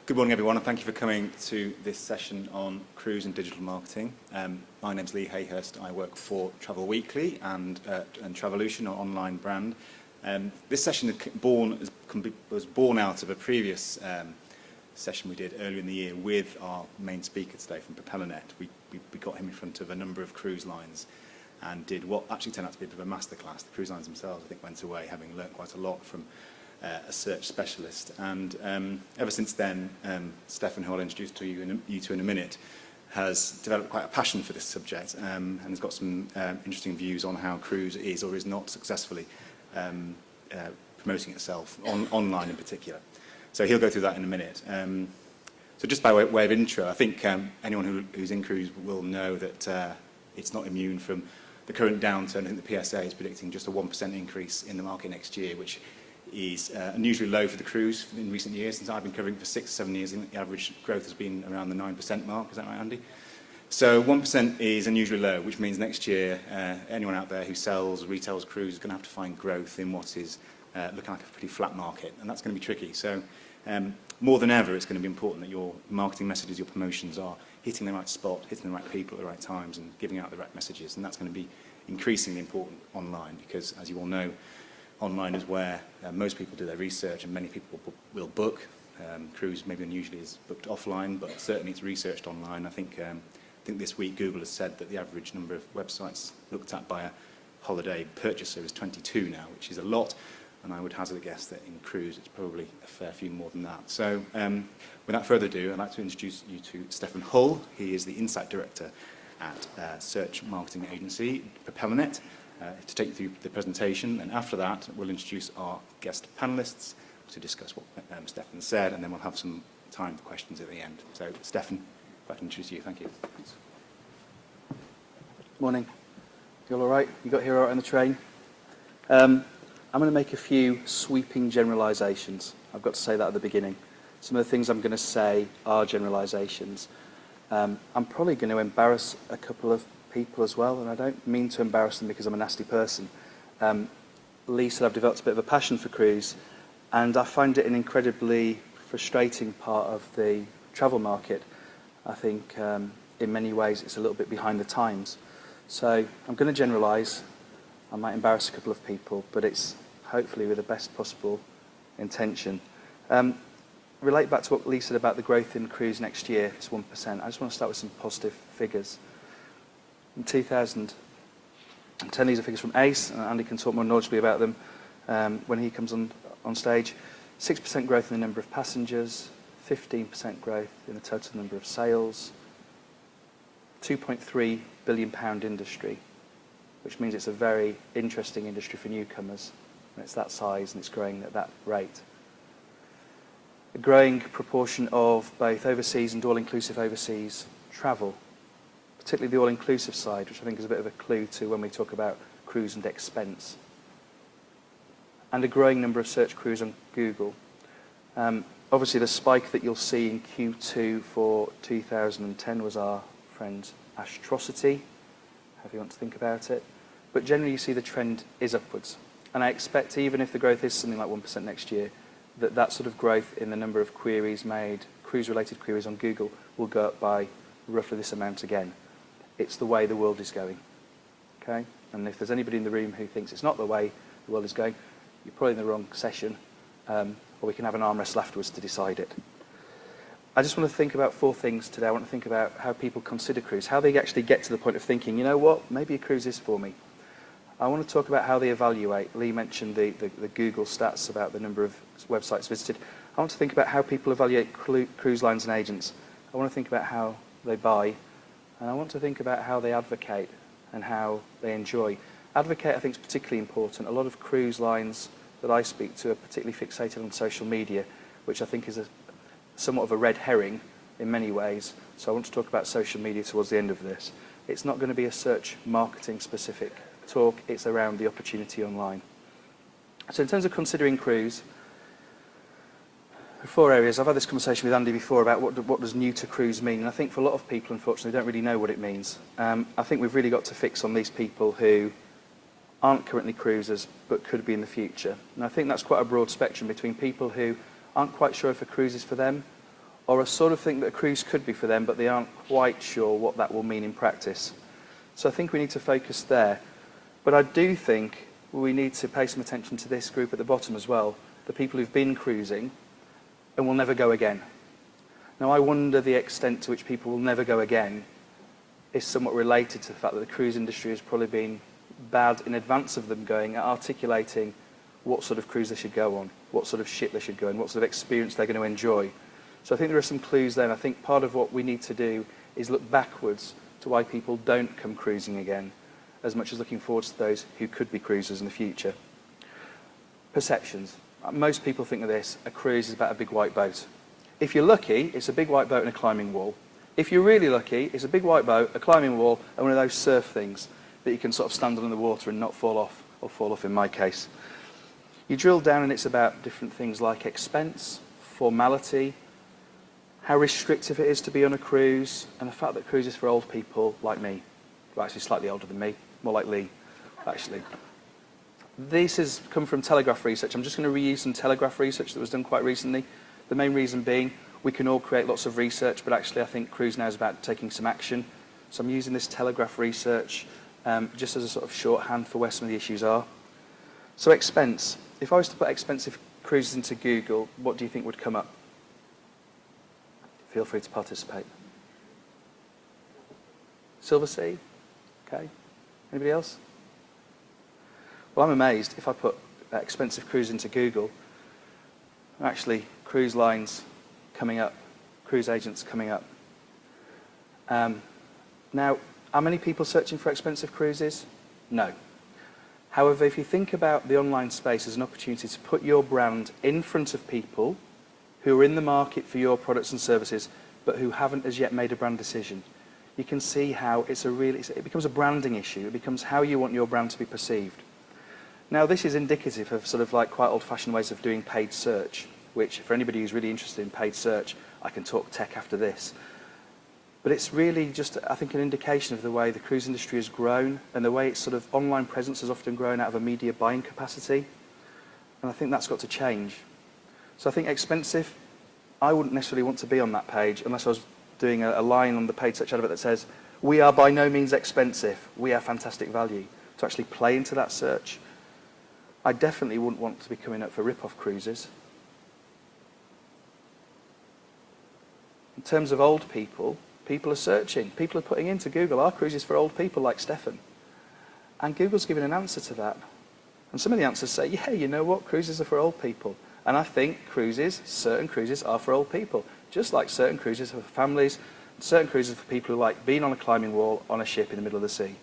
Good morning, everyone, and thank you for coming to this session on cruise and digital marketing. My name's Lee Hayhurst. I work for Travel Weekly and Travolution, our online brand. This session was born out of a previous session we did earlier in the year with our main speaker today from Propellernet. We got him in front of a number of cruise lines and did what actually turned out to be a bit of a masterclass. The cruise lines themselves, I think, went away having learnt quite a lot from a search specialist, and ever since then, Stefan, who I'll introduce to you in a minute, has developed quite a passion for this subject and has got some interesting views on how cruise is or is not successfully promoting itself online in particular. So he'll go through that in a minute. So just by way of intro, I think anyone who's in cruise will know that it's not immune from the current downturn. I think the PSA is predicting just a 1% increase in the market next year, which is unusually low for the cruise in recent years. Since I've been covering it for 6 or 7 years, I think the average growth has been around the 9% mark. Is that right, Andy? So 1% is unusually low, which means next year anyone out there who retails cruise is going to have to find growth in what is looking like a pretty flat market, and that's going to be tricky. So more than ever, it's going to be important that your marketing messages, your promotions are hitting the right spot, hitting the right people at the right times, and giving out the right messages. And that's going to be increasingly important online because, as you all know, online is where most people do their research and many people will book. Cruise maybe unusually is booked offline, but certainly it's researched online. I think this week Google has said that the average number of websites looked at by a holiday purchaser is 22 now, which is a lot, and I would hazard a guess that in cruise it's probably a fair few more than that. So without further ado, I'd like to introduce you to Stefan Hull. He is the Insight Director at search marketing agency Propellernet, to take you through the presentation, and after that we'll introduce our guest panellists to discuss what Stefan said, and then we'll have some time for questions at the end. So Stefan, if I can introduce you, thank you. Thanks. Morning. You all right? You got here all right on the train? I'm going to make a few sweeping generalisations. I've got to say that at the beginning. Some of the things I'm going to say are generalisations. I'm probably going to embarrass a couple of people as well, and I don't mean to embarrass them because I'm a nasty person. Lee said I've developed a bit of a passion for cruise, and I find it an incredibly frustrating part of the travel market. I think in many ways it's a little bit behind the times. So I'm going to generalise. I might embarrass a couple of people, but it's hopefully with the best possible intention. Relate back to what Lee said about the growth in cruise next year, it's 1%. I just want to start with some positive figures. In 2010, these are figures from ACE, and Andy can talk more knowledgeably about them when he comes on stage. 6% growth in the number of passengers, 15% growth in the total number of sales, £2.3 billion industry, which means it's a very interesting industry for newcomers, and it's that size and it's growing at that rate. A growing proportion of both overseas and all-inclusive overseas travel, particularly the all-inclusive side, which I think is a bit of a clue to when we talk about cruise and expense. And a growing number of search queries on Google. Obviously, the spike that you'll see in Q2 for 2010 was our friend Astrocity, however you want to think about it. But generally, you see the trend is upwards. And I expect, even if the growth is something like 1% next year, that sort of growth in the number of queries made, cruise-related queries on Google, will go up by roughly this amount again. It's the way the world is going, okay? And if there's anybody in the room who thinks it's not the way the world is going, you're probably in the wrong session, or we can have an arm wrestle afterwards to decide it. I just want to think about 4 things today. I want to think about how people consider cruise, how they actually get to the point of thinking, you know what, maybe a cruise is for me. I want to talk about how they evaluate. Lee mentioned the Google stats about the number of websites visited. I want to think about how people evaluate cruise lines and agents. I want to think about how they buy. And I want to think about how they advocate and how they enjoy. Advocate, I think, is particularly important. A lot of cruise lines that I speak to are particularly fixated on social media, which I think is somewhat of a red herring in many ways. So I want to talk about social media towards the end of this. It's not going to be a search marketing specific talk. It's around the opportunity online. So in terms of considering cruise, 4 areas. I've had this conversation with Andy before about what does new to cruise mean, and I think for a lot of people, unfortunately, don't really know what it means. I think we've really got to fix on these people who aren't currently cruisers but could be in the future. And I think that's quite a broad spectrum between people who aren't quite sure if a cruise is for them, or a sort of thing that a cruise could be for them, but they aren't quite sure what that will mean in practice. So I think we need to focus there. But I do think we need to pay some attention to this group at the bottom as well, the people who've been cruising and will never go again. Now, I wonder the extent to which people will never go again is somewhat related to the fact that the cruise industry has probably been bad in advance of them going at articulating what sort of cruise they should go on, what sort of ship they should go on, what sort of experience they're going to enjoy. So I think there are some clues there, and I think part of what we need to do is look backwards to why people don't come cruising again, as much as looking forwards to those who could be cruisers in the future. Perceptions. Most people think of this, a cruise is about a big white boat. If you're lucky, it's a big white boat and a climbing wall. If you're really lucky, it's a big white boat, a climbing wall, and one of those surf things that you can sort of stand on in the water and not fall off, or fall off in my case. You drill down and it's about different things like expense, formality, how restrictive it is to be on a cruise, and the fact that cruise is for old people like me. Well, actually slightly older than me, more like Lee, actually. This has come from Telegraph research. I'm just going to reuse some Telegraph research that was done quite recently. The main reason being, we can all create lots of research, but actually I think cruise now is about taking some action. So I'm using this Telegraph research just as a sort of shorthand for where some of the issues are. So expense. If I was to put expensive cruises into Google, what do you think would come up? Feel free to participate. Silver Sea? Okay. Anybody else? Well, I'm amazed if I put expensive cruise into Google, actually cruise lines coming up, cruise agents coming up. Now, are many people searching for expensive cruises? No. However, if you think about the online space as an opportunity to put your brand in front of people who are in the market for your products and services, but who haven't as yet made a brand decision, you can see how it becomes a branding issue. It becomes how you want your brand to be perceived. Now, this is indicative of sort of like quite old-fashioned ways of doing paid search, which for anybody who's really interested in paid search, I can talk tech after this. But it's really just, I think, an indication of the way the cruise industry has grown and the way its sort of online presence has often grown out of a media buying capacity. And I think that's got to change. So I think expensive, I wouldn't necessarily want to be on that page unless I was doing a line on the paid search advert that says, we are by no means expensive, we are fantastic value, to actually play into that search. I definitely wouldn't want to be coming up for rip-off cruises. In terms of old people, people are searching. People are putting into Google, are cruises for old people like Stefan? And Google's giving an answer to that. And some of the answers say, yeah, you know what, cruises are for old people. And I think certain cruises are for old people. Just like certain cruises are for families, certain cruises are for people who like being on a climbing wall on a ship in the middle of the sea.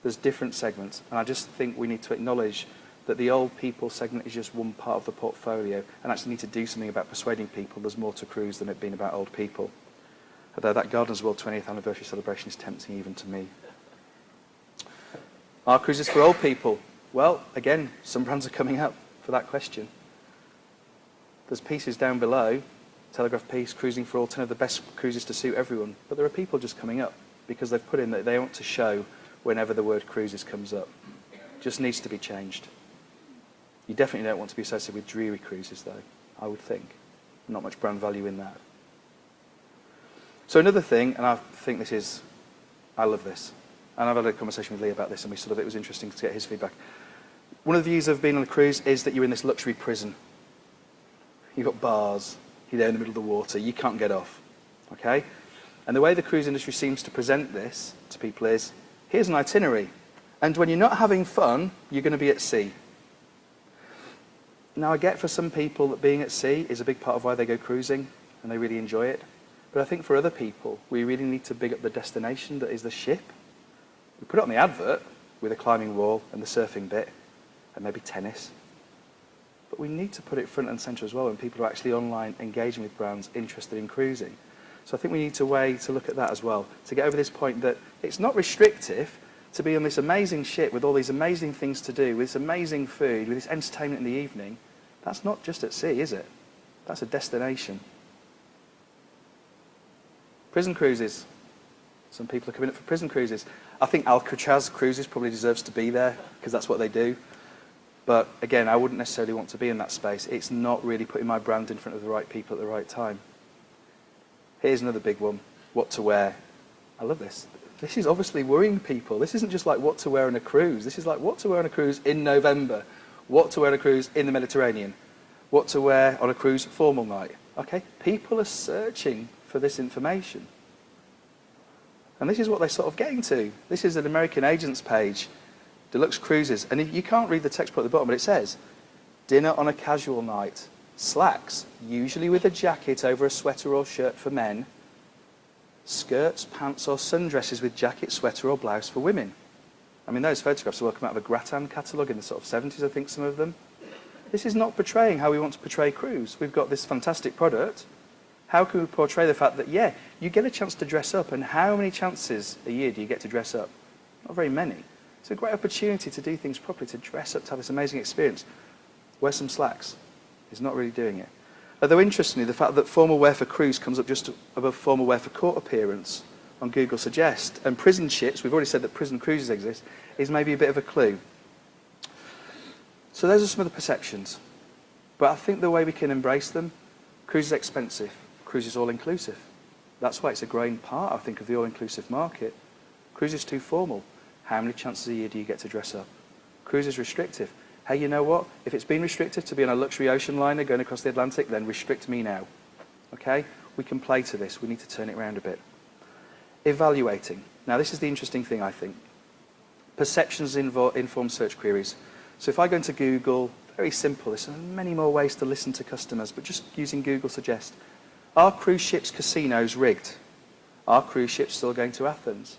There's different segments. And I just think we need to acknowledge that the old people segment is just one part of the portfolio and actually need to do something about persuading people there's more to cruise than it being about old people. Although that Gardeners World 20th anniversary celebration is tempting even to me. Are cruises for old people? Well, again, some brands are coming up for that question. There's pieces down below, Telegraph piece, cruising for all 10 of the best cruises to suit everyone. But there are people just coming up because they've put in that they want to show whenever the word cruises comes up. Just needs to be changed. You definitely don't want to be associated with dreary cruises, though, I would think. Not much brand value in that. So another thing, and I think I love this, and I've had a conversation with Lee about this, and it was interesting to get his feedback. One of the views of being on a cruise is that you're in this luxury prison. You've got bars, you're there in the middle of the water, you can't get off, okay? And the way the cruise industry seems to present this to people is, here's an itinerary, and when you're not having fun, you're going to be at sea. Now, I get for some people that being at sea is a big part of why they go cruising, and they really enjoy it. But I think for other people, we really need to big up the destination that is the ship. We put it on the advert with a climbing wall and the surfing bit, and maybe tennis. But we need to put it front and centre as well when people are actually online engaging with brands interested in cruising. So I think we need to look at that as well, to get over this point that it's not restrictive to be on this amazing ship with all these amazing things to do, with this amazing food, with this entertainment in the evening. That's not just at sea, is it? That's a destination. Prison cruises. Some people are coming up for prison cruises. I think Alcatraz cruises probably deserves to be there because that's what they do. But again, I wouldn't necessarily want to be in that space. It's not really putting my brand in front of the right people at the right time. Here's another big one, what to wear. I love this. This is obviously worrying people. This isn't just like what to wear on a cruise. This is like what to wear on a cruise in November, what to wear on a cruise in the Mediterranean, what to wear on a cruise formal night. Okay, people are searching for this information. And this is what they're sort of getting to. This is an American agent's page, deluxe cruises. And you can't read the text part at the bottom, but it says, dinner on a casual night, slacks, usually with a jacket over a sweater or shirt for men, skirts, pants or sundresses with jacket, sweater or blouse for women. I mean, those photographs will come out of a Gratin catalogue in the sort of 70s, I think, some of them. This is not portraying how we want to portray cruise. We've got this fantastic product. How can we portray the fact that, yeah, you get a chance to dress up, and how many chances a year do you get to dress up? Not very many. It's a great opportunity to do things properly, to dress up, to have this amazing experience. Wear some slacks. He's not really doing it. Although, interestingly, the fact that formal wear for cruise comes up just above formal wear for court appearance on Google Suggest, and prison ships, we've already said that prison cruises exist, is maybe a bit of a clue. So those are some of the perceptions. But I think the way we can embrace them, cruise is expensive, cruise is all-inclusive. That's why it's a growing part, I think, of the all-inclusive market. Cruise is too formal. How many chances a year do you get to dress up? Cruise is restrictive. Hey, you know what? If it's been restrictive to be on a luxury ocean liner going across the Atlantic, then restrict me now. Okay? We can play to this. We need to turn it around a bit. Evaluating. Now, this is the interesting thing, I think. Perceptions inform search queries. So if I go into Google, very simple. There's many more ways to listen to customers, but just using Google Suggest. Are cruise ships' casinos rigged? Are cruise ships still going to Athens?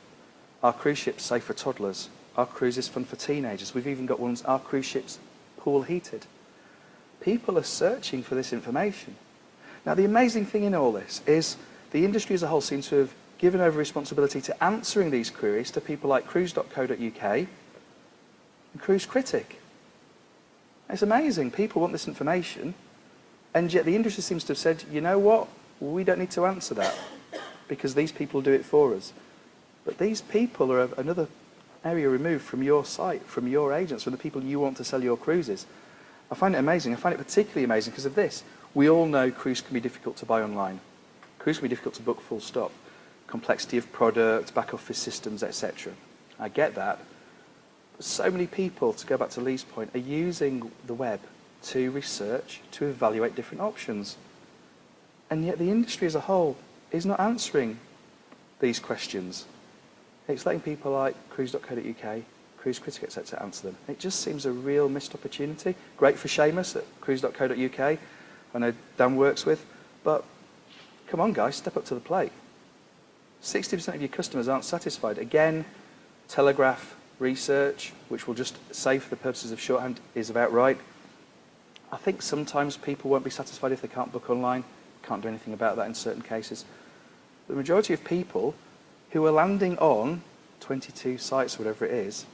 Are cruise ships safe for toddlers? Are cruises fun for teenagers? We've even got ones, are cruise ships pool heated? People are searching for this information. Now, the amazing thing in all this is the industry as a whole seems to have given over responsibility to answering these queries to people like cruise.co.uk and Cruise Critic. It's amazing. People want this information, and yet the industry seems to have said, you know what? We don't need to answer that because these people do it for us. But these people are another area removed from your site, from your agents, from the people you want to sell your cruises. I find it amazing. I find it particularly amazing because of this. We all know cruise can be difficult to buy online. Cruise can be difficult to book full stop. Complexity of product, back office systems, etc. I get that. But so many people, to go back to Lee's point, are using the web to research, to evaluate different options. And yet the industry as a whole is not answering these questions. It's letting people like cruise.co.uk, Cruise Critic, etc. answer them. It just seems a real missed opportunity. Great for Seamus at cruise.co.uk, I know Dan works with, but come on guys, step up to the plate. 60% of your customers aren't satisfied. Again, Telegraph research, which we'll just say for the purposes of shorthand, is about right. I think sometimes people won't be satisfied if they can't book online. Can't do anything about that in certain cases. The majority of people who are landing on 22 sites, whatever it is,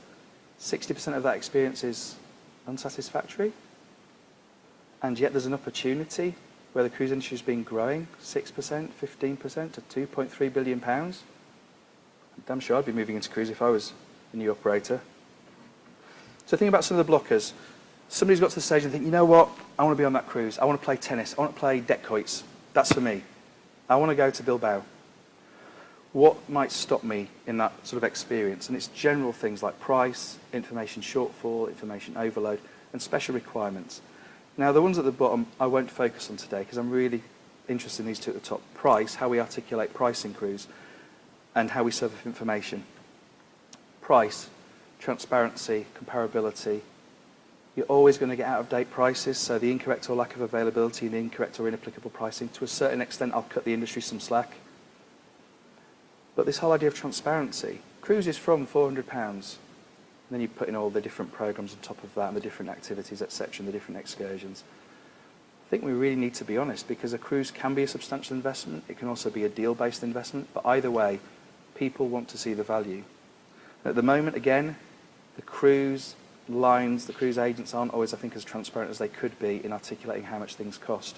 60% of that experience is unsatisfactory. And yet there's an opportunity where the cruise industry has been growing 6%, 15% to £2.3 billion. I'm damn sure I'd be moving into cruise if I was a new operator. So think about some of the blockers. Somebody's got to the stage and think, you know what, I want to be on that cruise. I want to play tennis. I want to play deck quoits. That's for me. I want to go to Bilbao. What might stop me in that sort of experience? And it's general things like price, information shortfall, information overload, and special requirements. Now, the ones at the bottom I won't focus on today because I'm really interested in these two at the top. Price, how we articulate price in cruise, and how we serve up information. Price, transparency, comparability. You're always going to get out-of-date prices, so the incorrect or lack of availability and the incorrect or inapplicable pricing. To a certain extent, I'll cut the industry some slack. But this whole idea of transparency, cruise is from £400, and then you put in all the different programs on top of that and the different activities, etc., and the different excursions. I think we really need to be honest, because a cruise can be a substantial investment. It can also be a deal-based investment, but either way, people want to see the value. At the moment, again, the cruise lines, the cruise agents aren't always, I think, as transparent as they could be in articulating how much things cost.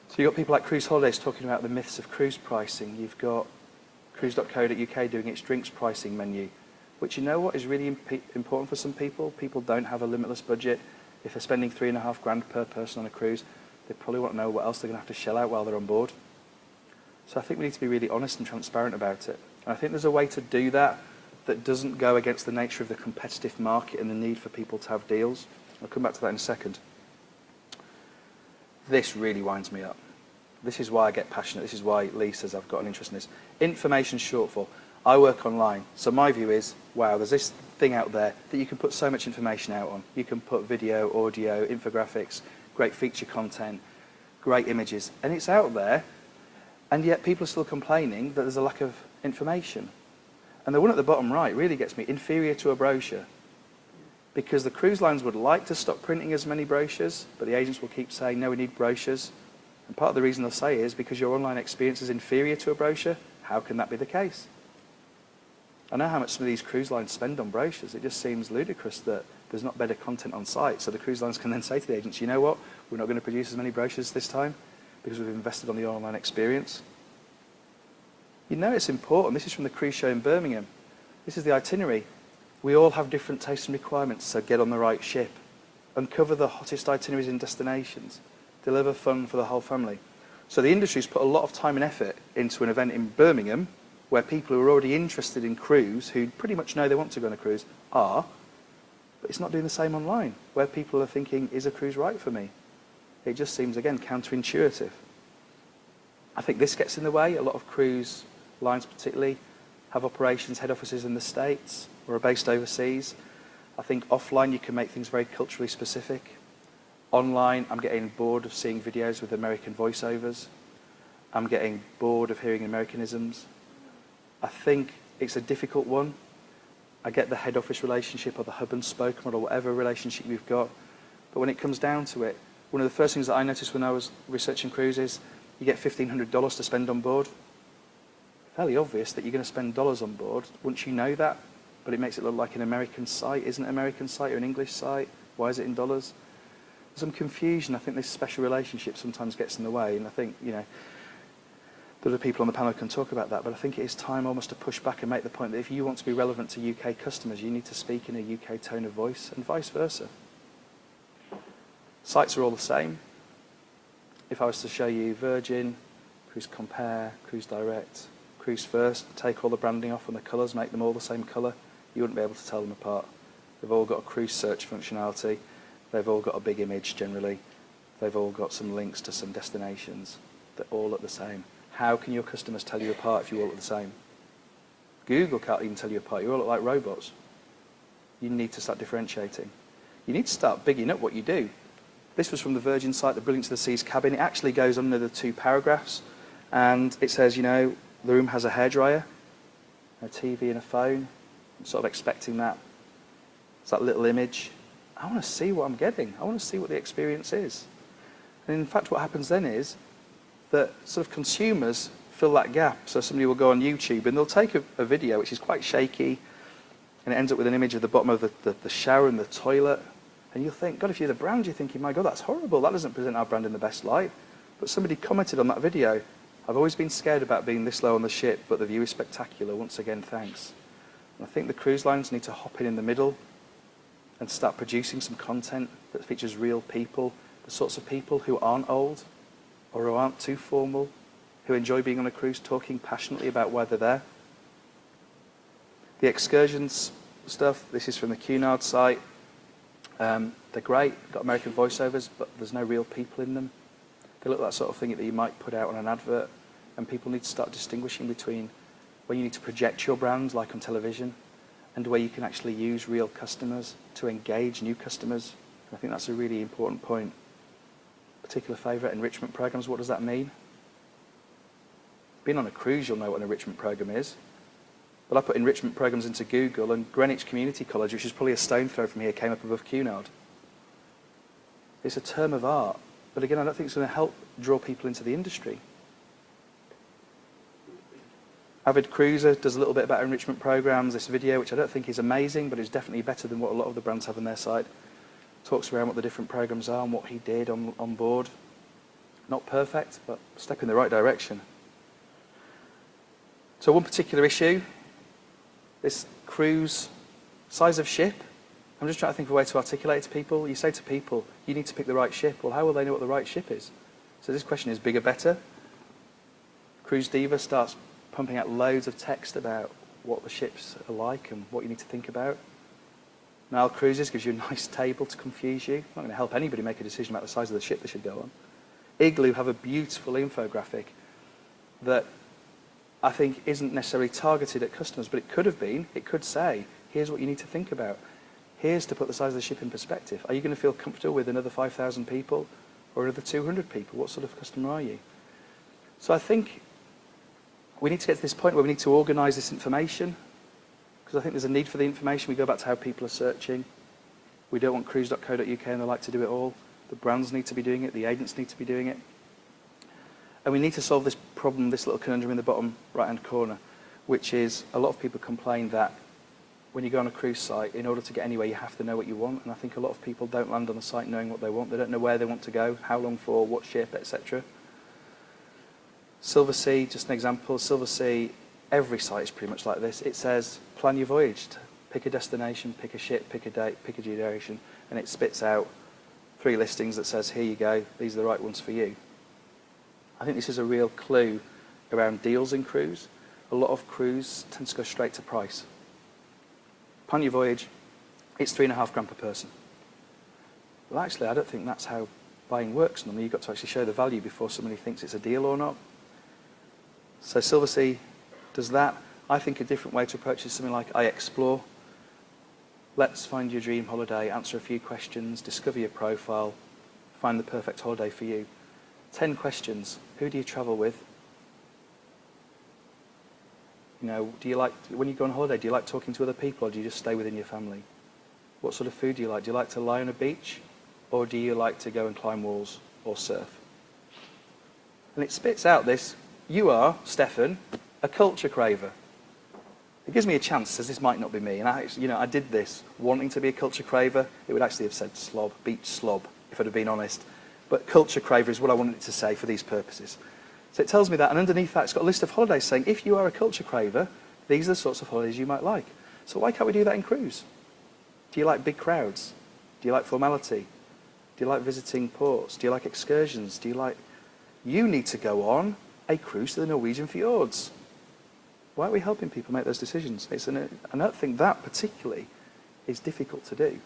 So you've got people like Cruise Holidays talking about the myths of cruise pricing. You've got cruise.co.uk doing its drinks pricing menu, which, you know what, is really important for some people. People don't have a limitless budget. If they're spending £3,500 per person on a cruise, they probably want to know what else they're going to have to shell out while they're on board. So I think we need to be really honest and transparent about it. And I think there's a way to do that that doesn't go against the nature of the competitive market and the need for people to have deals. I'll come back to that in a second. This really winds me up. This is why I get passionate. This is why Lee says I've got an interest in this. Information shortfall. I work online, so my view is, wow, there's this thing out there that you can put so much information out on. You can put video, audio, infographics, great feature content, great images, and it's out there, and yet people are still complaining that there's a lack of information. And the one at the bottom right really gets me, inferior to a brochure. Because the cruise lines would like to stop printing as many brochures, but the agents will keep saying, no, we need brochures. And part of the reason they'll say is because your online experience is inferior to a brochure. How can that be the case? I know how much some of these cruise lines spend on brochures. It just seems ludicrous that there's not better content on site. So the cruise lines can then say to the agents, you know what, we're not going to produce as many brochures this time because we've invested on the online experience. You know it's important. This is from the cruise show in Birmingham. This is the itinerary. We all have different tastes and requirements, so get on the right ship. Uncover the hottest itineraries and destinations. Deliver fun for the whole family. So the industry's put a lot of time and effort into an event in Birmingham where people who are already interested in cruise, who pretty much know they want to go on a cruise, are, but it's not doing the same online, where people are thinking, is a cruise right for me? It just seems, again, counterintuitive. I think this gets in the way. A lot of cruise lines particularly have operations, head offices in the States or are based overseas. I think offline you can make things very culturally specific. Online, I'm getting bored of seeing videos with American voiceovers. I'm getting bored of hearing Americanisms. I think it's a difficult one. I get the head office relationship or the hub and spoke model, whatever relationship you've got. But when it comes down to it, one of the first things that I noticed when I was researching cruises, you get $1,500 to spend on board. Fairly obvious that you're going to spend dollars on board once you know that, but it makes it look like an American site. Isn't it an American site or an English site? Why is it in dollars? There's some confusion. I think this special relationship sometimes gets in the way, and I think, you know, the other people on the panel can talk about that, but I think it is time almost to push back and make the point that if you want to be relevant to UK customers, you need to speak in a UK tone of voice, and vice versa. Sites are all the same. If I was to show you Virgin, Cruise Compare, Cruise Direct, Cruise First, take all the branding off and the colours, make them all the same colour, you wouldn't be able to tell them apart. They've all got a cruise search functionality. They've all got a big image generally. They've all got some links to some destinations. They're all at the same. How can your customers tell you apart if you all look the same? Google can't even tell you apart. You all look like robots. You need to start differentiating. You need to start bigging up what you do. This was from the Virgin site, the Brilliance of the Seas cabin. It actually goes under the 2 paragraphs, and it says, you know, the room has a hairdryer, a TV and a phone. I'm sort of expecting that. It's that little image. I want to see what I'm getting. I want to see what the experience is. And in fact, what happens then is that sort of consumers fill that gap. So somebody will go on YouTube and they'll take a video which is quite shaky, and it ends up with an image of the bottom of the shower and the toilet. And you'll think, God, if you're the brand, you're thinking, my God, that's horrible. That doesn't present our brand in the best light. But somebody commented on that video, I've always been scared about being this low on the ship, but the view is spectacular. Once again, thanks. And I think the cruise lines need to hop in the middle and start producing some content that features real people, the sorts of people who aren't old or who aren't too formal, who enjoy being on a cruise, talking passionately about why they're there. The Excursions stuff, this is from the Cunard site. They're great, got American voiceovers, but there's no real people in them. They look like that sort of thing that you might put out on an advert, and people need to start distinguishing between where you need to project your brand, like on television, and where you can actually use real customers to engage new customers. I think that's a really important point. Particular favourite, enrichment programs, what does that mean? Being on a cruise, you'll know what an enrichment program is. But I put enrichment programs into Google, and Greenwich Community College, which is probably a stone throw from here, came up above Cunard. It's a term of art, but again, I don't think it's going to help draw people into the industry. Avid Cruiser does a little bit about enrichment programs. This video, which I don't think is amazing, but is definitely better than what a lot of the brands have on their site, talks around what the different programs are and what he did on board. Not perfect, but a step in the right direction. So one particular issue, this cruise size of ship. I'm just trying to think of a way to articulate it to people. You say to people, you need to pick the right ship. Well, how will they know what the right ship is? So this question is bigger, better. Cruise Diva starts pumping out loads of text about what the ships are like and what you need to think about. Nile Cruises gives you a nice table to confuse you. Not going to help anybody make a decision about the size of the ship they should go on. Igloo have a beautiful infographic that I think isn't necessarily targeted at customers, but it could have been. It could say, here's what you need to think about. Here's to put the size of the ship in perspective. Are you going to feel comfortable with another 5,000 people or another 200 people? What sort of customer are you? So I think we need to get to this point where we need to organise this information, because I think there's a need for the information. We go back to how people are searching. We don't want cruise.co.uk and they like to do it all. The brands need to be doing it. The agents need to be doing it. And we need to solve this problem, this little conundrum in the bottom right-hand corner, which is a lot of people complain that when you go on a cruise site, in order to get anywhere, you have to know what you want. And I think a lot of people don't land on the site knowing what they want. They don't know where they want to go, how long for, what ship, etc. Silversea, just an example. Silversea, every site is pretty much like this. It says, plan your voyage. Pick a destination, pick a ship, pick a date, pick a duration, and it spits out 3 listings that says, here you go, these are the right ones for you. I think this is a real clue around deals in cruise. A lot of cruise tends to go straight to price. Plan your voyage, it's £3.5 per person. Well, actually, I don't think that's how buying works normally. You've got to actually show the value before somebody thinks it's a deal or not. So Silversea does that. I think a different way to approach is something like I Explore. Let's find your dream holiday, answer a few questions, discover your profile, find the perfect holiday for you. 10 questions. Who do you travel with? You know, do you like, when you go on holiday, do you like talking to other people or do you just stay within your family? What sort of food do you like? Do you like to lie on a beach or do you like to go and climb walls or surf? And it spits out this, you are, Stefan, a culture craver. It gives me a chance, says this might not be me. And I did this wanting to be a culture craver. It would actually have said slob, beach slob, if I'd have been honest. But culture craver is what I wanted it to say for these purposes. So it tells me that, and underneath that it's got a list of holidays saying, if you are a culture craver, these are the sorts of holidays you might like. So why can't we do that in cruise? Do you like big crowds? Do you like formality? Do you like visiting ports? Do you like excursions? You need to go on a cruise to the Norwegian fjords. Why are we helping people make those decisions? And I don't think that particularly is difficult to do.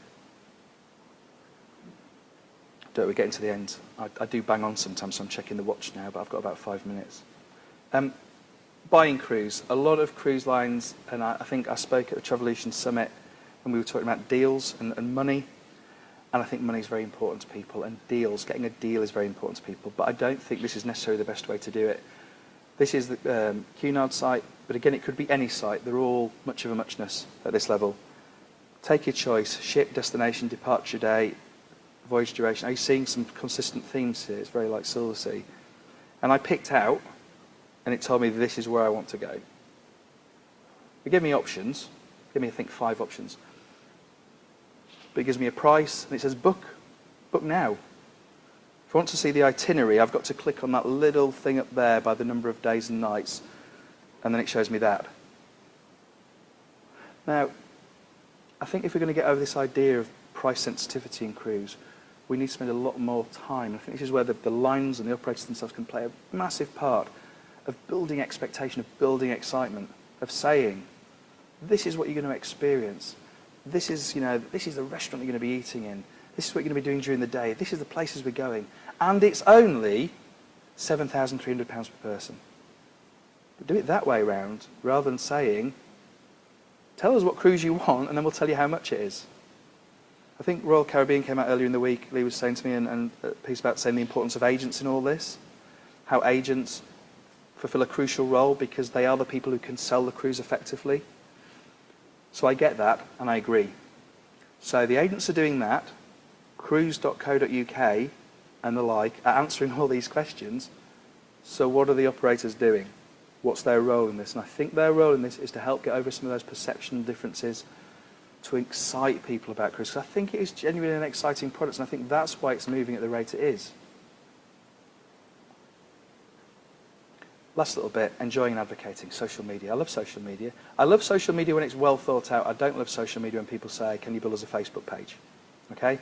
We're getting to the end. I do bang on sometimes, so I'm checking the watch now, but I've got about 5 minutes. Buying cruise. A lot of cruise lines, and I think I spoke at the Travolution Summit, and we were talking about deals and money, and I think money is very important to people, and getting a deal is very important to people, but I don't think this is necessarily the best way to do it. This is the Cunard site, but again, it could be any site. They're all much of a muchness at this level. Take your choice, ship, destination, departure date, voyage duration. Are you seeing some consistent themes here? It's very like Silversea. And I picked out, and it told me this is where I want to go. It gave me options. It gave me, I think, 5 options. But it gives me a price, and it says book. Book now. If I want to see the itinerary, I've got to click on that little thing up there by the number of days and nights, and then it shows me that. Now, I think if we're going to get over this idea of price sensitivity in cruise, we need to spend a lot more time. I think this is where the lines and the operators themselves can play a massive part of building expectation, of building excitement, of saying, this is what you're going to experience. This is the restaurant you're going to be eating in. This is what you're going to be doing during the day. This is the places we're going. And it's only £7,300 per person. But do it that way around, rather than saying, tell us what cruise you want, and then we'll tell you how much it is. I think Royal Caribbean came out earlier in the week. Lee was saying to me, and a piece about saying the importance of agents in all this, how agents fulfill a crucial role because they are the people who can sell the cruise effectively. So I get that, and I agree. So the agents are doing that. Cruise.co.uk and the like are answering all these questions. So what are the operators doing? What's their role in this? And I think their role in this is to help get over some of those perception differences, to excite people about cruise. Because I think it is genuinely an exciting product, and I think that's why it's moving at the rate it is. Last little bit, enjoying and advocating, social media. I love social media. I love social media when it's well thought out. I don't love social media when people say, can you build us a Facebook page? Okay?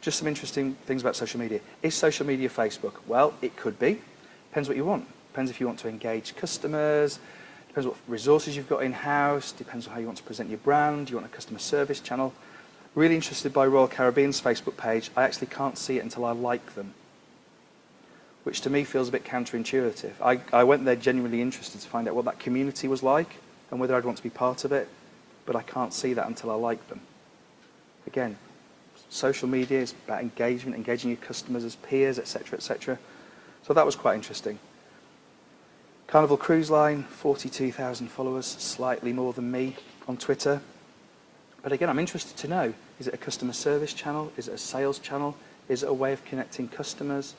Just some interesting things about social media. Is social media Facebook? Well, it could be. Depends what you want. Depends if you want to engage customers, depends what resources you've got in-house, depends on how you want to present your brand, you want a customer service channel. Really interested by Royal Caribbean's Facebook page. I actually can't see it until I like them, which to me feels a bit counterintuitive. I went there genuinely interested to find out what that community was like and whether I'd want to be part of it, but I can't see that until I like them. Again, social media is about engagement, engaging your customers as peers, etc., etc. So that was quite interesting. Carnival Cruise Line, 42,000 followers, slightly more than me on Twitter. But again, I'm interested to know, is it a customer service channel? Is it a sales channel? Is it a way of connecting customers?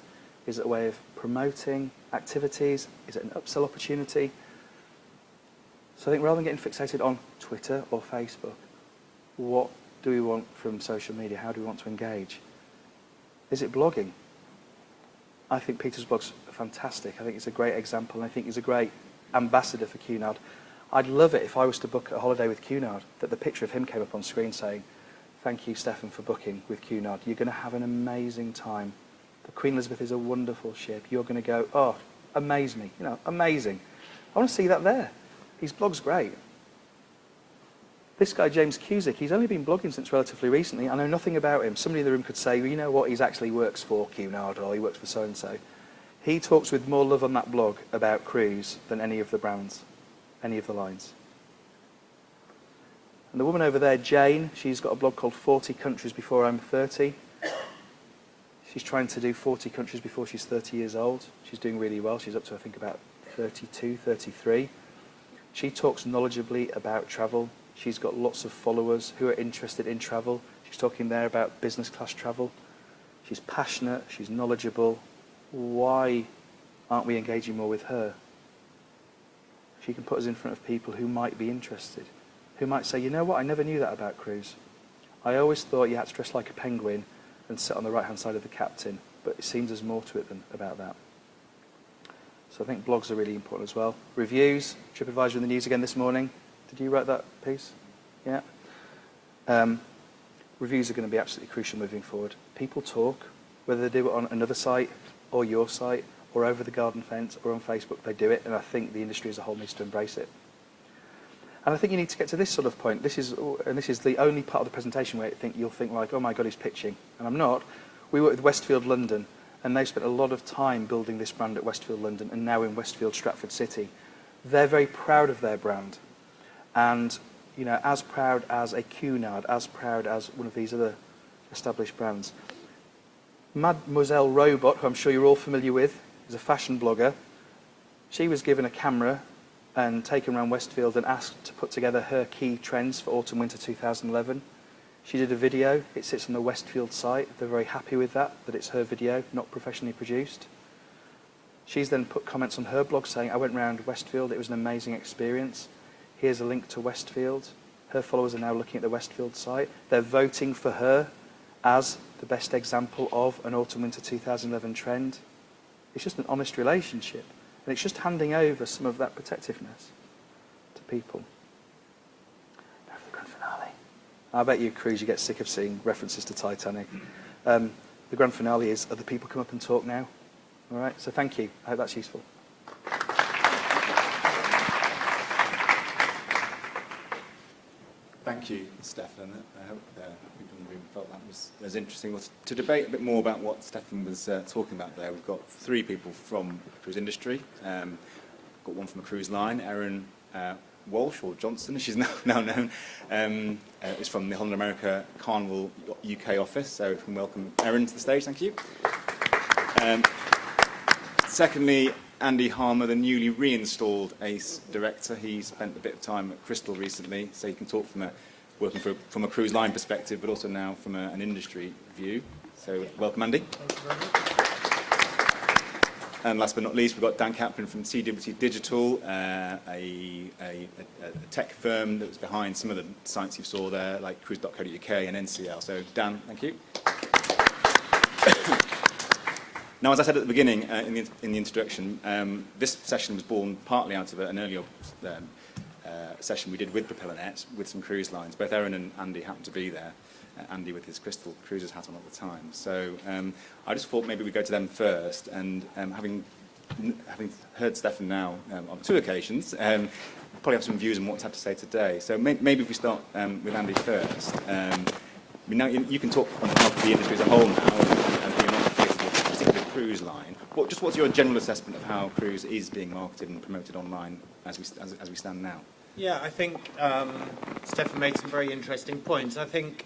Is it a way of promoting activities? Is it an upsell opportunity? So I think rather than getting fixated on Twitter or Facebook, what do we want from social media? How do we want to engage? Is it blogging? I think Peter's blog's fantastic. I think it's a great example, and I think he's a great ambassador for Cunard. I'd love it if I was to book a holiday with Cunard, that the picture of him came up on screen saying, "Thank you, Stefan, for booking with Cunard. You're going to have an amazing time. The Queen Elizabeth is a wonderful ship. You're going to go, oh, amaze me. You know, amazing." I want to see that there. His blog's great. This guy, James Cusick, he's only been blogging since relatively recently. I know nothing about him. Somebody in the room could say, well, you know what, he actually works for Cunard, or he works for so-and-so. He talks with more love on that blog about cruise than any of the brands, any of the lines. And the woman over there, Jane, she's got a blog called 40 Countries Before I'm 30. She's trying to do 40 countries before she's 30 years old. She's doing really well. She's up to, I think, about 32, 33. She talks knowledgeably about travel. She's got lots of followers who are interested in travel. She's talking there about business class travel. She's passionate. She's knowledgeable. Why aren't we engaging more with her? She can put us in front of people who might be interested, who might say, you know what, I never knew that about cruise. I always thought you had to dress like a penguin and sit on the right-hand side of the captain, but it seems there's more to it than about that. So I think blogs are really important as well. Reviews, TripAdvisor in the news again this morning. Did you write that piece? Yeah. Reviews are going to be absolutely crucial moving forward. People talk, whether they do it on another site or your site or over the garden fence or on Facebook, they do it, and I think the industry as a whole needs to embrace it. And I think you need to get to this sort of point. This is the only part of the presentation where you'll think like, oh my God, he's pitching. And I'm not. We work with Westfield London, and they've spent a lot of time building this brand at Westfield London and now in Westfield Stratford City. They're very proud of their brand. And, you know, as proud as a Cunard, as proud as one of these other established brands. Mademoiselle Robot, who I'm sure you're all familiar with, is a fashion blogger. She was given a camera and taken around Westfield and asked to put together her key trends for autumn-winter 2011. She did a video. It sits on the Westfield site. They're very happy with that it's her video, not professionally produced. She's then put comments on her blog saying, I went around Westfield, it was an amazing experience. Here's a link to Westfield. Her followers are now looking at the Westfield site. They're voting for her as the best example of an autumn-winter 2011 trend. It's just an honest relationship. And it's just handing over some of that protectiveness to people. Now for the grand finale. I bet you, Cruise, you get sick of seeing references to Titanic. The grand finale is, other people come up and talk now. All right, so thank you. I hope that's useful. Thank you, Stefan. I hope people in the room felt that was interesting. Well, to debate a bit more about what Stefan was talking about there, we've got three people from the cruise industry. Got one from a cruise line, Erin Walsh, or Johnson, as she's now known, is from the Holland America Carnival UK office. So we can welcome Erin to the stage. Thank you. Secondly, Andy Harmer, the newly reinstalled ACE director. He spent a bit of time at Crystal recently, so he can talk working from a cruise line perspective, but also now from an industry view. So welcome, Andy. Thank you very much. And last but not least, we've got Dan Kaplan from CWT Digital, a tech firm that was behind some of the sites you saw there, like cruise.co.uk and NCL. So Dan, thank you. Now, as I said at the beginning in the introduction, this session was born partly out of an earlier session we did with Propellernet with some cruise lines. Both Erin and Andy happened to be there, Andy with his Crystal Cruises hat on at the time. So I just thought maybe we'd go to them first, and having having heard Stefan now on 2 occasions, probably have some views on what to have to say today. So maybe if we start with Andy first. Now you can talk on behalf of the industry as a whole now, and you're not faced with a particular cruise line. What's your general assessment of how cruise is being marketed and promoted online as we stand now? Yeah, I think Stefan made some very interesting points. I think,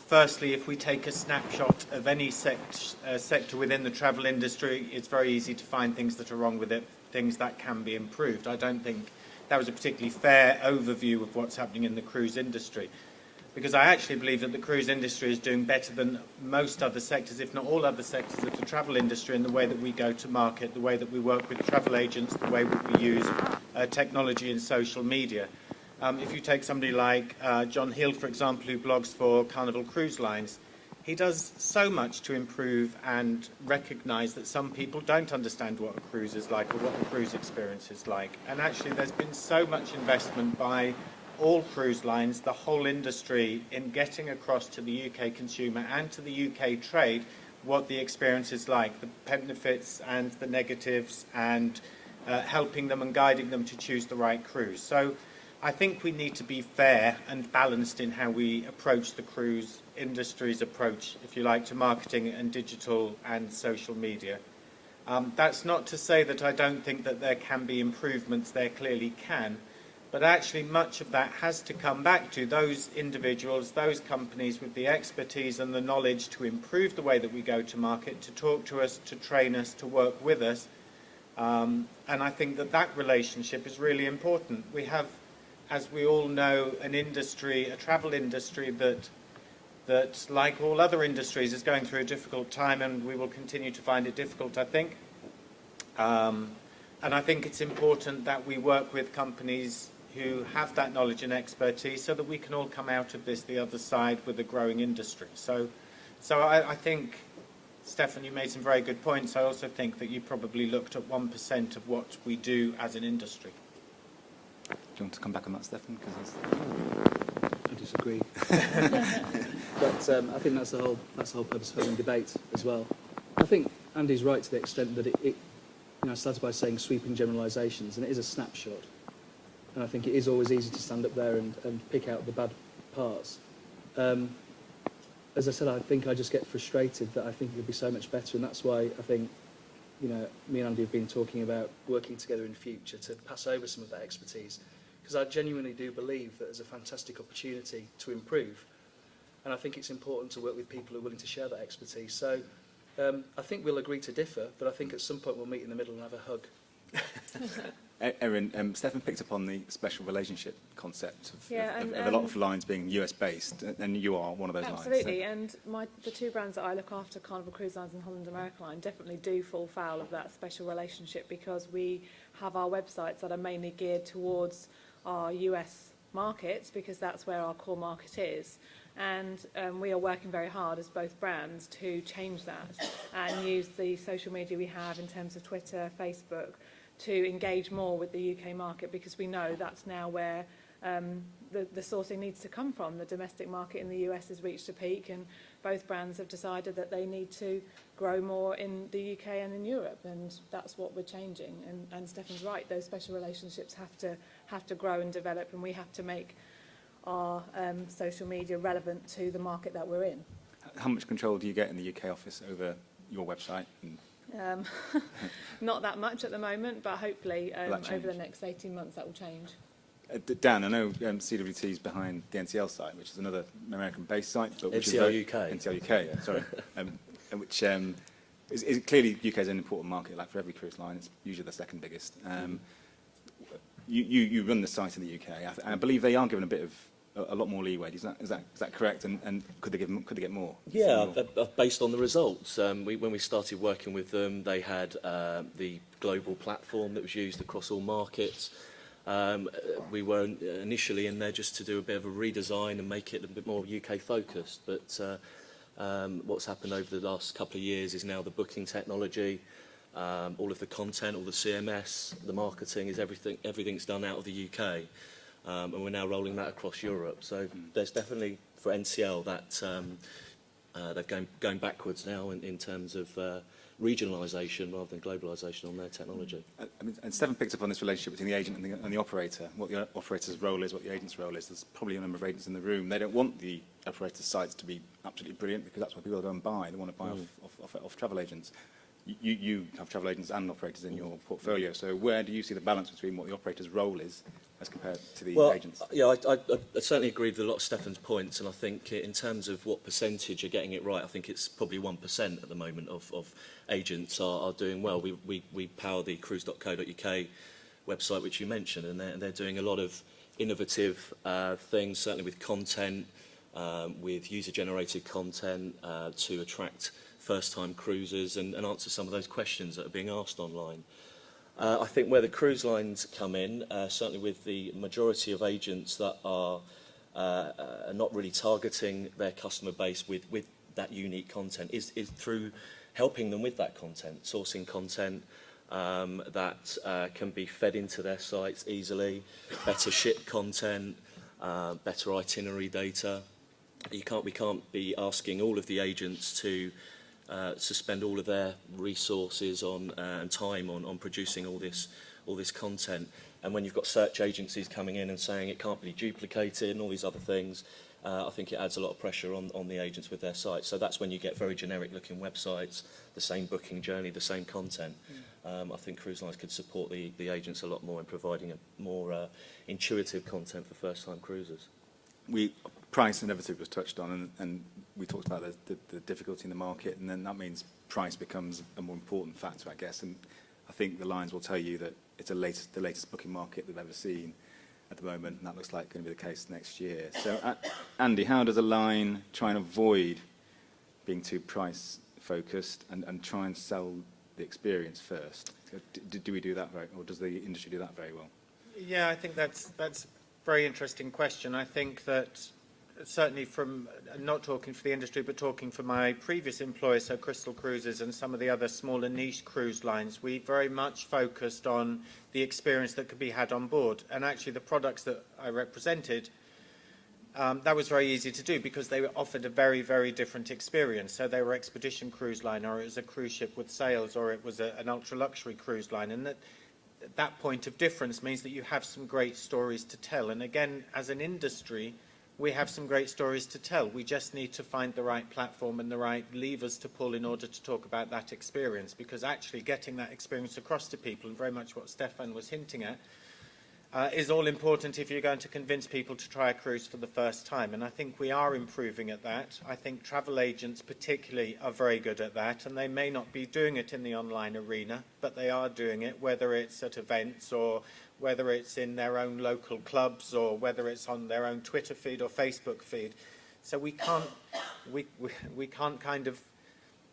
firstly, if we take a snapshot of any sector within the travel industry, it's very easy to find things that are wrong with it, things that can be improved. I don't think that was a particularly fair overview of what's happening in the cruise industry, because I actually believe that the cruise industry is doing better than most other sectors, if not all other sectors of the travel industry, in the way that we go to market, the way that we work with travel agents, the way that we use technology and social media. If you take somebody like John Hill, for example, who blogs for Carnival Cruise Lines, he does so much to improve and recognise that some people don't understand what a cruise is like or what a cruise experience is like. And actually there's been so much investment by all cruise lines, the whole industry, in getting across to the UK consumer and to the UK trade what the experience is like, the benefits and the negatives, and helping them and guiding them to choose the right cruise. So I think we need to be fair and balanced in how we approach the cruise industry's approach, if you like, to marketing and digital and social media. That's not to say that I don't think that there can be improvements, there clearly can, but actually much of that has to come back to those individuals, those companies with the expertise and the knowledge to improve the way that we go to market, to talk to us, to train us, to work with us. And I think that that relationship is really important. We have, as we all know, an industry, a travel industry that like all other industries is going through a difficult time, and we will continue to find it difficult, I think. And I think it's important that we work with companies who have that knowledge and expertise so that we can all come out of this the other side with a growing industry. So I think, Stefan, you made some very good points. I also think that you probably looked at 1% of what we do as an industry. Do you want to come back on that, Stefan? I disagree. But I think that's the whole purpose of having debate as well. I think Andy's right to the extent that I started by saying sweeping generalisations, and it is a snapshot. And I think it is always easy to stand up there and pick out the bad parts. As I said, I think I just get frustrated that I think it could be so much better, and that's why I think, me and Andy have been talking about working together in future to pass over some of that expertise, because I genuinely do believe that there's a fantastic opportunity to improve, and I think it's important to work with people who are willing to share that expertise. So I think we'll agree to differ, but I think at some point we'll meet in the middle and have a hug. Erin, Stefan picked up on the special relationship concept of a lot of lines being US-based, and you are one of those absolutely, lines. so. And the 2 brands that I look after, Carnival Cruise Lines and Holland America Line, definitely do fall foul of that special relationship, because we have our websites that are mainly geared towards our US markets, because that's where our core market is. And we are working very hard as both brands to change that and use the social media we have in terms of Twitter, Facebook, to engage more with the UK market, because we know that's now where the sourcing needs to come from. The domestic market in the US has reached a peak, and both brands have decided that they need to grow more in the UK and in Europe, and that's what we're changing. And Stefan's right, those special relationships have to grow and develop, and we have to make our social media relevant to the market that we're in. How much control do you get in the UK office over your website? Not that much at the moment, but hopefully over the next 18 months that will change. Dan, I know CWT is behind the NCL site, which is another American-based site. But which NCL is UK. NCL UK, yeah. Sorry. Which is clearly UK is an important market, like for every cruise line. It's usually the second biggest. You run the site in the UK. I believe they are given a lot more leeway. Is that correct? And could they get more? Yeah, based on the results. When we started working with them, they had the global platform that was used across all markets. We were initially in there just to do a bit of a redesign and make it a bit more UK focused. But what's happened over the last couple of years is now the booking technology, all of the content, all the CMS, the marketing, is everything's done out of the UK. And we're now rolling that across Europe. So there's definitely, for NCL, that they're going backwards now in terms of regionalisation rather than globalisation on their technology. I mean, and Stephen picked up on this relationship between the agent and the operator, what the operator's role is, what the agent's role is. There's probably a number of agents in the room. They don't want the operator's sites to be absolutely brilliant because that's what people go and buy. They want to buy off travel agents. You have travel agents and operators in your portfolio. So where do you see the balance between what the operator's role is as compared to the agents? Yeah, I certainly agree with a lot of Stefan's points, and I think in terms of what percentage are getting it right, I think it's probably 1% at the moment of agents are doing well. We power the cruise.co.uk website, which you mentioned, and they're doing a lot of innovative things, certainly with content, with user-generated content to attract first-time cruisers and answer some of those questions that are being asked online. I think where the cruise lines come in, certainly with the majority of agents that are not really targeting their customer base with that unique content, is through helping them with that content, sourcing content that can be fed into their sites easily, better ship content, better itinerary data. We can't be asking all of the agents to spend all of their resources on and time on producing all this content. And when you've got search agencies coming in and saying it can't be duplicated and all these other things, I think it adds a lot of pressure on the agents with their sites. So that's when you get very generic looking websites, the same booking journey, the same content. I think cruise lines could support the agents a lot more in providing a more intuitive content for first time cruisers. Price inevitably was touched on, and we talked about the difficulty in the market, and then that means price becomes a more important factor, I guess. And I think the lines will tell you that it's the latest booking market they've ever seen at the moment, and that looks like going to be the case next year. So, Andy, how does a line try and avoid being too price focused and try and sell the experience first? Do we do that or does the industry do that very well? Yeah, I think that's a very interesting question. I think that certainly from, not talking for the industry, but talking for my previous employer, so Crystal Cruises and some of the other smaller niche cruise lines, we very much focused on the experience that could be had on board. And actually the products that I represented, that was very easy to do because they offered a very, very different experience. So they were expedition cruise line, or it was a cruise ship with sails, or it was an ultra-luxury cruise line. And that point of difference means that you have some great stories to tell. And again, as an industry, we have some great stories to tell. We just need to find the right platform and the right levers to pull in order to talk about that experience, because actually getting that experience across to people, and very much what Stefan was hinting at, is all important if you're going to convince people to try a cruise for the first time. And I think we are improving at that. I think travel agents particularly are very good at that, and they may not be doing it in the online arena, but they are doing it, whether it's at events or whether it's in their own local clubs or whether it's on their own Twitter feed or Facebook feed. So we can't kind of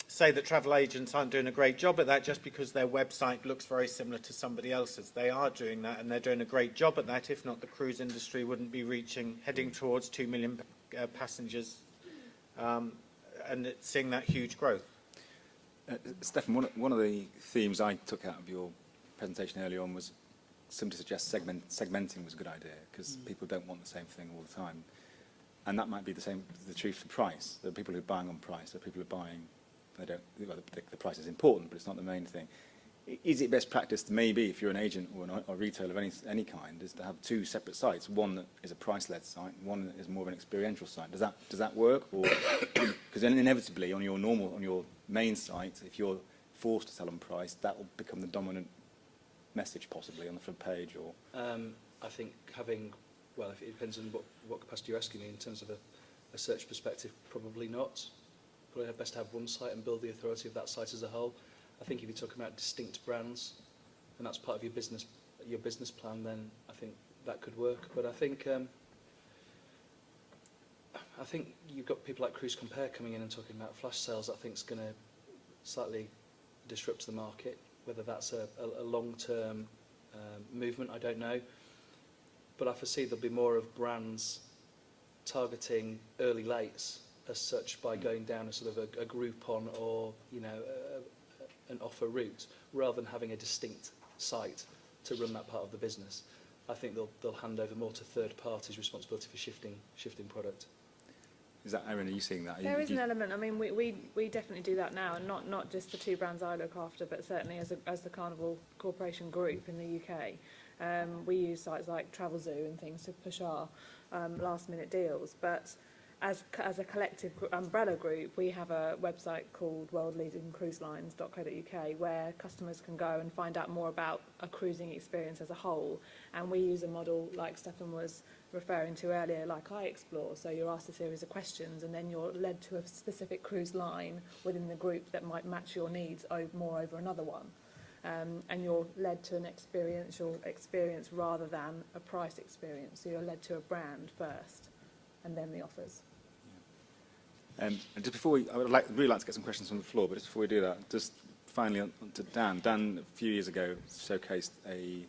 say that travel agents aren't doing a great job at that just because their website looks very similar to somebody else's. They are doing that, and they're doing a great job at that. If not, the cruise industry wouldn't be heading towards 2 million passengers and seeing that huge growth. Stefan, one of the themes I took out of your presentation earlier on was simply suggest segmenting was a good idea, because people don't want the same thing all the time. And that might be the truth for price. There are people who are buying on price. There are people who are buying, the price is important, but it's not the main thing. Is it best practice to maybe, if you're an agent or a retailer of any kind, is to have two separate sites? One that is a price-led site, one that is more of an experiential site. Does that work? Or because then inevitably on your main site, if you're forced to sell on price, that will become the dominant message possibly on the front page. Or I think having, well, it depends on what capacity you're asking me. In terms of a search perspective, probably not. Probably best to have one site and build the authority of that site as a whole. I think if you're talking about distinct brands, and that's part of your business plan, then I think that could work. But I think you've got people like Cruise Compare coming in and talking about flash sales. I think is going to slightly disrupt the market. Whether that's a long-term movement, I don't know. But I foresee there'll be more of brands targeting early lates as such by going down a sort of a Groupon or an offer route, rather than having a distinct site to run that part of the business. I think they'll hand over more to third parties' responsibility for shifting product. Is that, Erin, are you seeing that? There is an element. I mean, we definitely do that now, and not just the two brands I look after, but certainly as the Carnival Corporation Group in the UK. We use sites like Travel Zoo and things to push our last-minute deals. But as a collective umbrella group, we have a website called worldleadingcruiselines.co.uk where customers can go and find out more about a cruising experience as a whole. And we use a model like Stefan was referring to earlier, like I Explore. So you're asked a series of questions and then you're led to a specific cruise line within the group that might match your needs more over another one. And you're led to an experiential experience rather than a price experience. So you're led to a brand first and then the offers. And just before I would really like to get some questions from the floor, but just before we do that, just finally on to Dan. Dan, a few years ago, showcased an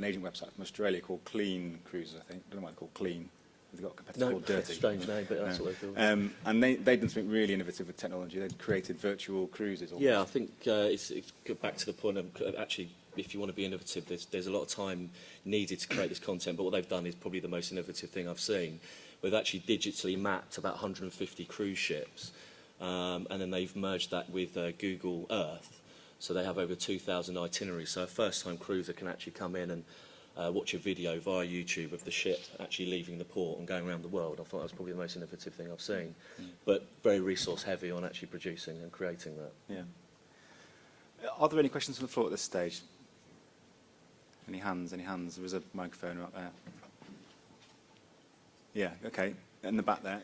agent website from Australia called Clean Cruises, I think. I don't know why it's called Clean. They've got a competitor called Dirty. Strange name, but that's what they call it. And they'd done something really innovative with technology. They'd created virtual cruises. Almost. Yeah, I think it's back to the point of actually, if you want to be innovative, there's a lot of time needed to create this content, but what they've done is probably the most innovative thing I've seen. We've actually digitally mapped about 150 cruise ships, and then they've merged that with Google Earth. So they have over 2,000 itineraries. So a first-time cruiser can actually come in and watch a video via YouTube of the ship actually leaving the port and going around the world. I thought that was probably the most innovative thing I've seen. But very resource-heavy on actually producing and creating that. Yeah. Are there any questions from the floor at this stage? Any hands? Any hands? There was a microphone up there. Yeah, okay. In the back there.